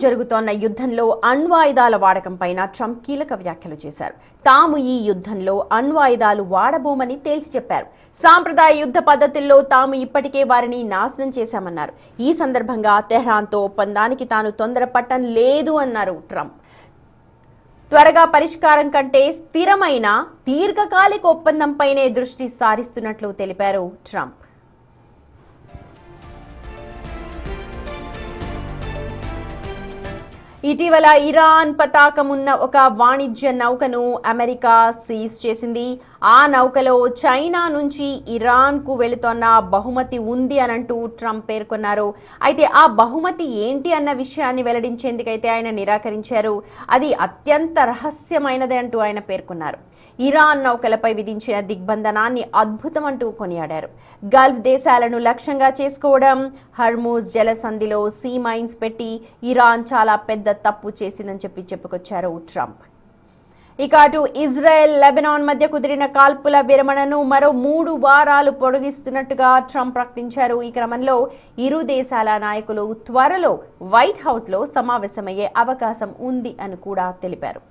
జరుగుతోన్న యుద్ధంలో అణ్వాయుధాల వాడకంపైన ట్రంప్ కీలక వ్యాఖ్యలు చేశారు. తాము ఈ యుద్ధంలో అణ్వాయుధాలు వాడబోమని తేల్చి చెప్పారు. సాంప్రదాయ యుద్ధ పద్ధతుల్లో తాము ఇప్పటికే వారిని నాశనం చేశామన్నారు. ఈ సందర్భంగా తెహ్రాన్తో ఒప్పందానికి తాను తొందరపట్టం లేదు అన్నారు ట్రంప్. త్వరగా పరిష్కారం కంటే స్థిరమైన దీర్ఘకాలిక ఒప్పందంపైనే దృష్టి సారిస్తున్నట్లు తెలిపారు ట్రంప్. ఇటీవల ఇరాన్ పతాకం ఉన్న ఒక వాణిజ్య నౌకను అమెరికా సీజ్ చేసింది. ఆ నౌకలో చైనా నుంచి ఇరాన్కు వెళుతున్న బహుమతి ఉంది అనంటూ ట్రంప్ పేర్కొన్నారు. అయితే ఆ బహుమతి ఏంటి అన్న విషయాన్ని వెల్లడించేందుకైతే ఆయన నిరాకరించారు. అది అత్యంత రహస్యమైనది అంటూ ఆయన పేర్కొన్నారు. ఇరాన్ నౌకలపై విధించిన దిగ్బంధనాన్ని అద్భుతం అంటూ కొనియాడారు. గల్ఫ్ దేశాలను లక్ష్యంగా చేసుకోవడం, హర్మూజ్ జలసంధిలో సీ మైన్స్ పెట్టి ఇరాన్ చాలా పెద్ద తప్పు చేసిందని చెప్పుకొచ్చారు ట్రంప్. ఇక అటు ఇజ్రాయెల్ లెబనాన్ మధ్య కుదిరిన కాల్పుల విరమణను మరో 3 వారాలు పొడిగిస్తున్నట్టుగా ట్రంప్ ప్రకటించారు. ఈ క్రమంలో ఇరు దేశాల నాయకులు త్వరలో వైట్ హౌస్లో సమావేశమయ్యే అవకాశం ఉంది అని కూడా తెలిపారు.